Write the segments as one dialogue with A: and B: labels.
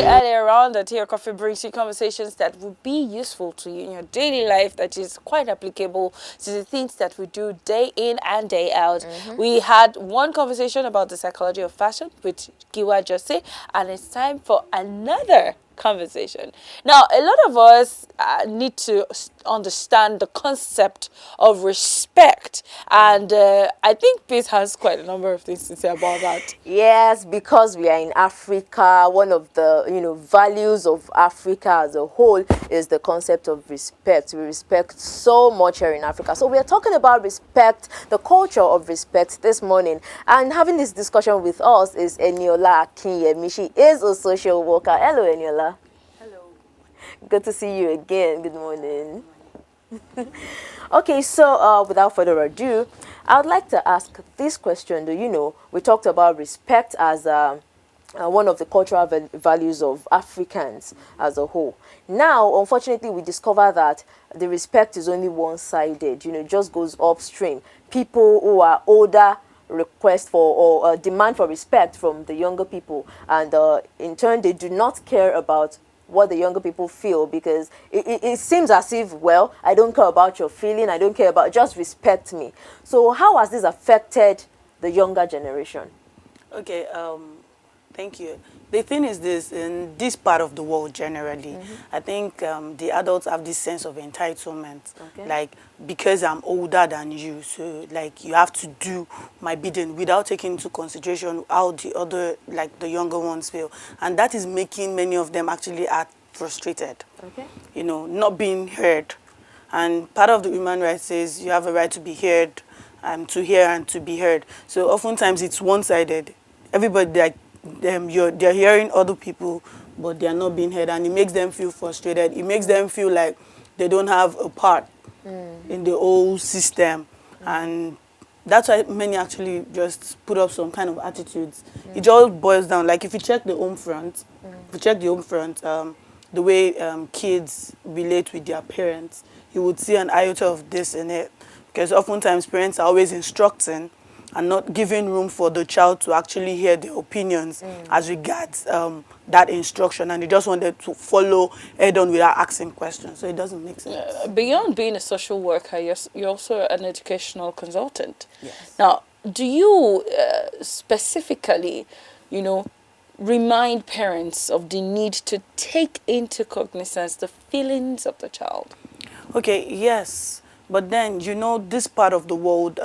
A: say earlier on that Tea or Coffee brings you conversations that will be useful to you in your daily life, that is quite applicable to the things that we do day in and day out. We had one conversation about the psychology of fashion with Giwa Jose, and it's time for another conversation. Now, a lot of us need to understand the concept of respect, and I think Pete has quite a number of things to say about that.
B: Yes, because we are in Africa, one of the values of Africa as a whole is the concept of respect. We respect so much here in Africa. So we are talking about respect, the culture of respect this morning. And having this discussion with us is Eniola Akinyemi. She is a social worker. Hello, Eniola.
C: Hello.
B: Good to see you again. Good morning. Okay, so without further ado, I would like to ask this question. We talked about respect as one of the cultural values of Africans as a whole. Now, unfortunately, we discover that the respect is only one-sided, it just goes upstream. People who are older request for or demand for respect from the younger people, and in turn, they do not care about what the younger people feel, because it seems as if, well, I don't care about your feeling, I don't care about, just respect me. So how has this affected the younger generation?
C: Okay, thank you. The thing is this, in this part of the world generally, I think the adults have this sense of entitlement.
B: Okay.
C: Like, because I'm older than you, so like you have to do my bidding without taking into consideration how the other, like the younger ones feel. And that is making many of them actually act frustrated.
B: Okay.
C: Not being heard. And part of the human rights says you have a right to be heard, to hear and to be heard. So oftentimes it's one-sided. Everybody, like, they're hearing other people, but they're not being heard, and it makes them feel frustrated. It makes them feel like they don't have a part in the whole system, and that's why many actually just put up some kind of attitudes. It all boils down, like if you check the home front, the way kids relate with their parents, you would see an iota of this in it, because oftentimes parents are always instructing and not giving room for the child to actually hear their opinions as regards that instruction, and they just wanted to follow head on without asking questions. So it doesn't make sense.
A: Beyond being a social worker, you're also an educational consultant.
C: Yes.
A: Now, do you specifically, remind parents of the need to take into cognizance the feelings of the child?
C: Okay, yes. But then, this part of the world,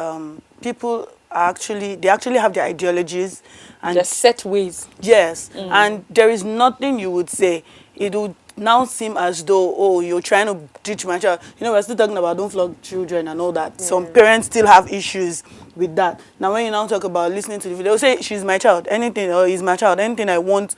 C: people they actually have their ideologies. And
A: Just set ways.
C: yes, and there is nothing you would say. It would now seem as though, oh, you're trying to teach my child. We're still talking about don't flog children and all that. Some parents still have issues with that. Now, when you now talk about listening to the video, they'll say, she's my child. Anything, or he's my child. Anything I want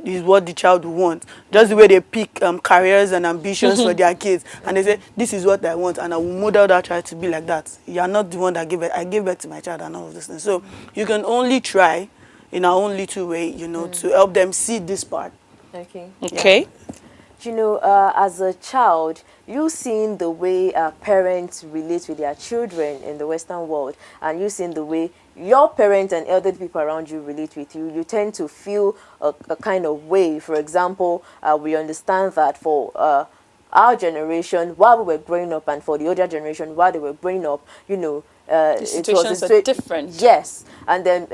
C: is what the child wants. Just the way they pick careers and ambitions for their kids. And they say, this is what I want, and I will model that child to be like that. You're not the one that gave it. I gave birth to my child and all of this things. So you can only try in our own little way, to help them see this part.
A: Okay.
B: As a child, you seen the way parents relate with their children in the Western world, and you seen the way your parents and elderly people around you relate with you. You tend to feel a kind of way. For example, we understand that for our generation, while we were growing up, and for the older generation, while they were growing up,
A: The situations are different.
B: Yes, and then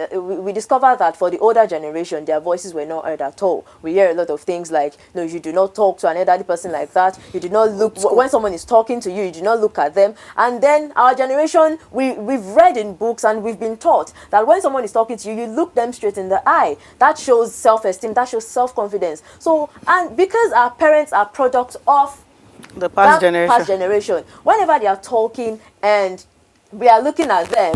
B: we discovered that for the older generation, their voices were not heard at all. We hear a lot of things like, no, you do not talk to an elderly person like that. You do not look, when someone is talking to you, you do not look at them. And then our generation, we've read in books and we've been taught that when someone is talking to you, you look them straight in the eye. That shows self-esteem, that shows self-confidence. So, and because our parents are products of
C: The past generation.
B: Whenever they are talking and we are looking at them,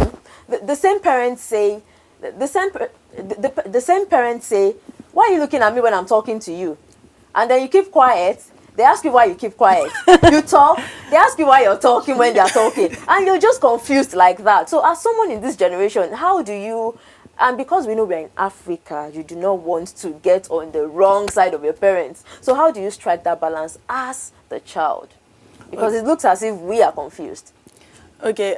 B: the same parents say, the same parents say, why are you looking at me when I'm talking to you? And then you keep quiet. They ask you why you keep quiet. You talk. They ask you why you're talking when they're talking. And you're just confused like that. So as someone in this generation, how do you... And because we know we're in Africa, you do not want to get on the wrong side of your parents. So how do you strike that balance as the child? Because it looks as if we are confused.
C: Okay,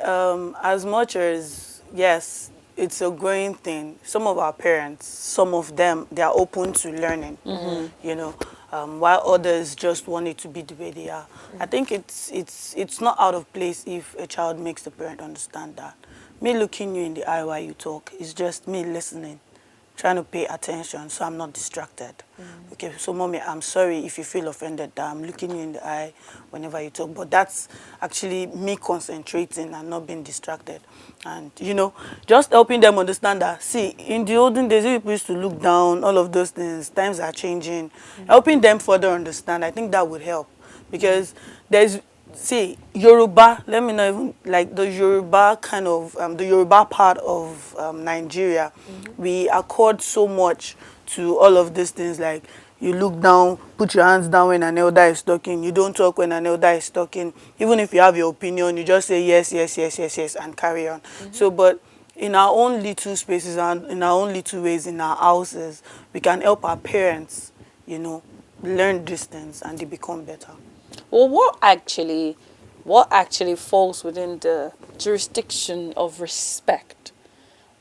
C: as much as, yes, it's a growing thing. Some of our parents, some of them, they are open to learning, you know, while others just want it to be the way they are. I think it's not out of place if a child makes the parent understand that. Me looking you in the eye while you talk is just me listening, trying to pay attention so I'm not distracted. Okay, so mommy, I'm sorry if you feel offended that I'm looking you in the eye whenever you talk, but that's actually me concentrating and not being distracted. And, you know, just helping them understand that, see, in the olden days, people used to look down, all of those things, times are changing. Helping them further understand, I think that would help. Because there's, see, Yoruba, let me not even, like the Yoruba kind of, the Yoruba part of Nigeria, we accord so much to all of these things, like you look down, put your hands down when an elder is talking, you don't talk when an elder is talking. Even if you have your opinion, you just say yes, yes, yes, yes, yes, and carry on. So, but in our own little spaces and in our own little ways in our houses, we can help our parents, you know, learn these things and they become better.
A: Well, what actually falls within the jurisdiction of respect?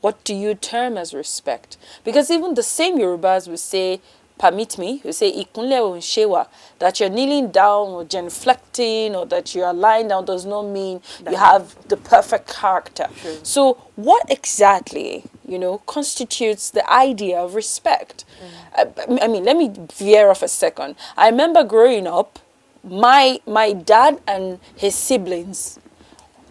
A: What do you term as respect? Because even the same Yorubas will say, permit me, will say, ikunle onshewa, that you're kneeling down or genuflecting or that you are lying down does not mean you have the perfect character.
B: True.
A: So what exactly, you know, constitutes the idea of respect? I mean, let me veer off a second. I remember growing up, my dad and his siblings,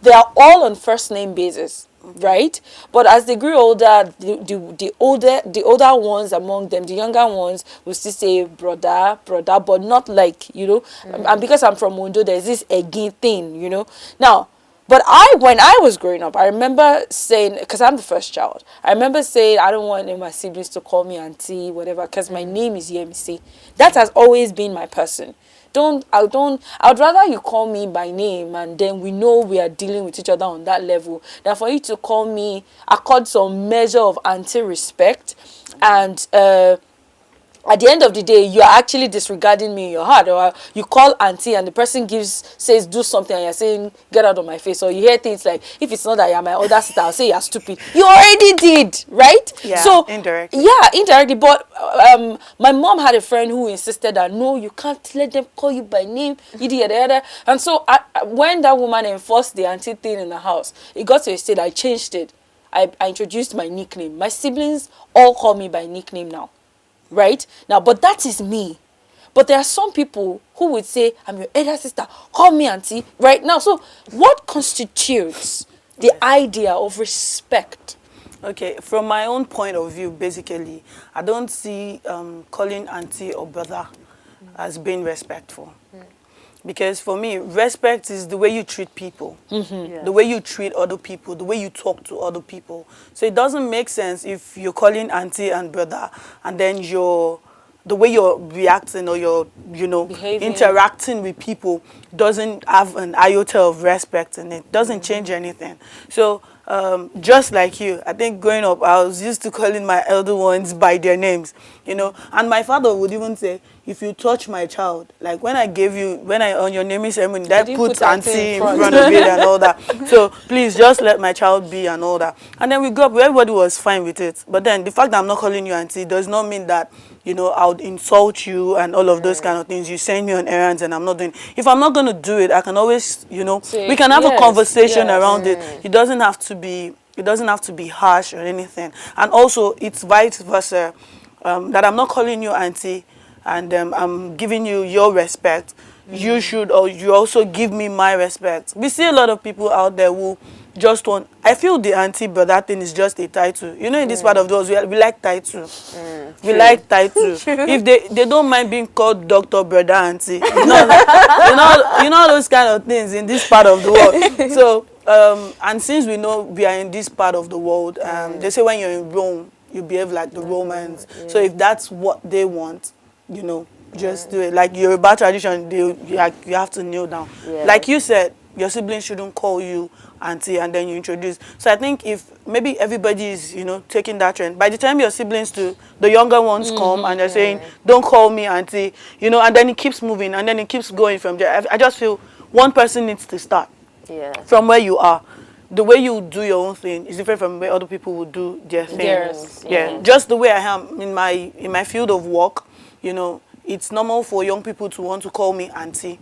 A: they are all on first name basis, right? But as they grew older, the older ones among them, the younger ones, will still say brother, but not like, you know. And because I'm from Ondo, there's this again thing, you know. Now, but when I was growing up, I remember saying, because I'm the first child, I remember saying, I don't want any of my siblings to call me auntie, whatever, because my name is Yemisi. That has always been my person. I'd rather you call me by name and then we know we are dealing with each other on that level than for you to call me, accord some measure of anti-respect and at the end of the day, you're actually disregarding me in your heart. Or you call auntie and the person says do something and you're saying, get out of my face. Or you hear things like, if it's not that you're my older sister, I'll say you're stupid. You already did, right?
C: Yeah,
A: so
C: indirectly.
A: Yeah, indirectly. But my mom had a friend who insisted that, no, you can't let them call you by name. Yada. And so when that woman enforced the auntie thing in the house, it got to a state I changed it. I introduced my nickname. My siblings all call me by nickname now. Right? Now, but that is me. But there are some people who would say, I'm your elder sister, call me auntie, right now. So what constitutes the idea of respect?
C: Okay, from my own point of view, basically, I don't see calling auntie or brother as being respectful. Because for me, respect is the way you treat people, the way you treat other people, the way you talk to other people. So it doesn't make sense if you're calling auntie and brother and then the way you're reacting or you're, you know,
A: Behaving.
C: interacting with people doesn't have an iota of respect in it, doesn't change anything. So just like you, I think growing up, I was used to calling my elder ones by their names, you know, and my father would even say, if you touch my child, like when I on your naming ceremony, that put auntie in front of it and all that. So please just let my child be and all that. And then we grew up, everybody was fine with it. But then the fact that I'm not calling you auntie does not mean that, you know, I would insult you and all of those kind of things. You send me on errands and I'm not doing. If I'm not going to do it, I can always, you know, we can have a conversation around it. It doesn't have to be harsh or anything. And also, it's vice versa. That I'm not calling you auntie and I'm giving you your respect. You should, or you also give me my respect. We see a lot of people out there who just want, I feel the auntie brother thing is just a title. You know, in this part of the world, we like title. We like title. If they don't mind being called doctor, brother, auntie. You know those kind of things in this part of the world. So, and since we know we are in this part of the world, they say when you're in Rome, you behave like the Romans. So if that's what they want, you know, just do it. Like Yoruba tradition, you have to kneel down. Like you said, your siblings shouldn't call you auntie and then you introduce. So I think if maybe everybody is, you know, taking that trend, by the time your siblings the younger ones come and they're saying, don't call me auntie, you know, and then it keeps moving and then it keeps going from there. I just feel one person needs to start from where you are. the way you do your own thing is different from the way other people will do their thing.
A: Theirs.
C: Yeah, just the way I am in my field of work, you know, it's normal for young people to want to call me auntie.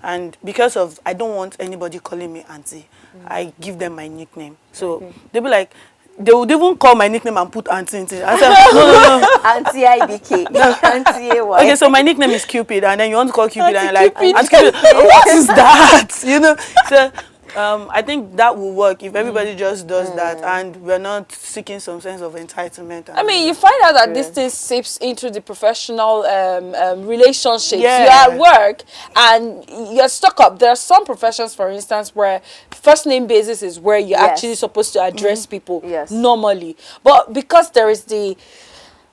C: And because of, I don't want anybody calling me auntie, I give them my nickname. So they'll be like, they would even call my nickname and put auntie into it. I said, no.
B: Auntie IBK. Auntie AY.
C: Okay, so my nickname is Cupid, and then you want to call Cupid, and you're like,
A: Cupid.
C: Auntie Cupid, what is that? You know? So I think that will work if everybody just does that, and we're not seeking some sense of entitlement.
A: I mean, you find out that this thing seeps into the professional relationships.
C: Yeah.
A: You're at work and you're stuck up. There are some professions, for instance, where first name basis is where you're actually supposed to address people normally. But because there is the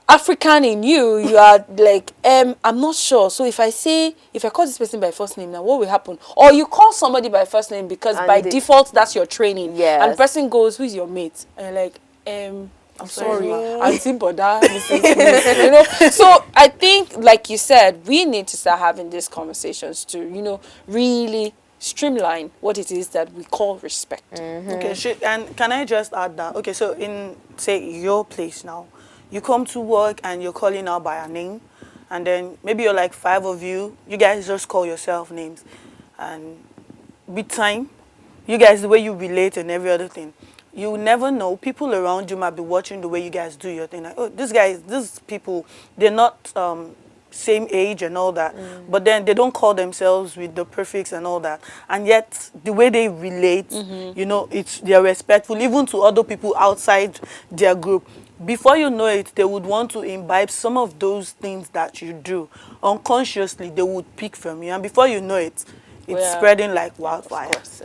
A: African in you, you are like, I'm not sure. So if I call this person by first name, now what will happen? Or you call somebody by first name because by default that's your training.
B: Yes.
A: And the person goes, who's your mate? And you're like, I'm sorry, Auntie Boda, listen to me. You know? So I think, like you said, we need to start having these conversations to, you know, really streamline what it is that we call respect.
C: Okay, and can I just add that? Okay, so in, say, your place now, you come to work and you're calling out by a name, and then maybe you're like 5 of you, you guys just call yourself names. And with time, you guys, the way you relate and every other thing, you never know. People around you might be watching the way you guys do your thing. Like, oh, these people, they're not same age and all that, but then they don't call themselves with the prefix and all that. And yet, the way they relate, you know, they're respectful, even to other people outside their group. Before you know it, they would want to imbibe some of those things that you do. Unconsciously, they would pick from you. And before you know it, it's spreading like wildfire.
A: Of course,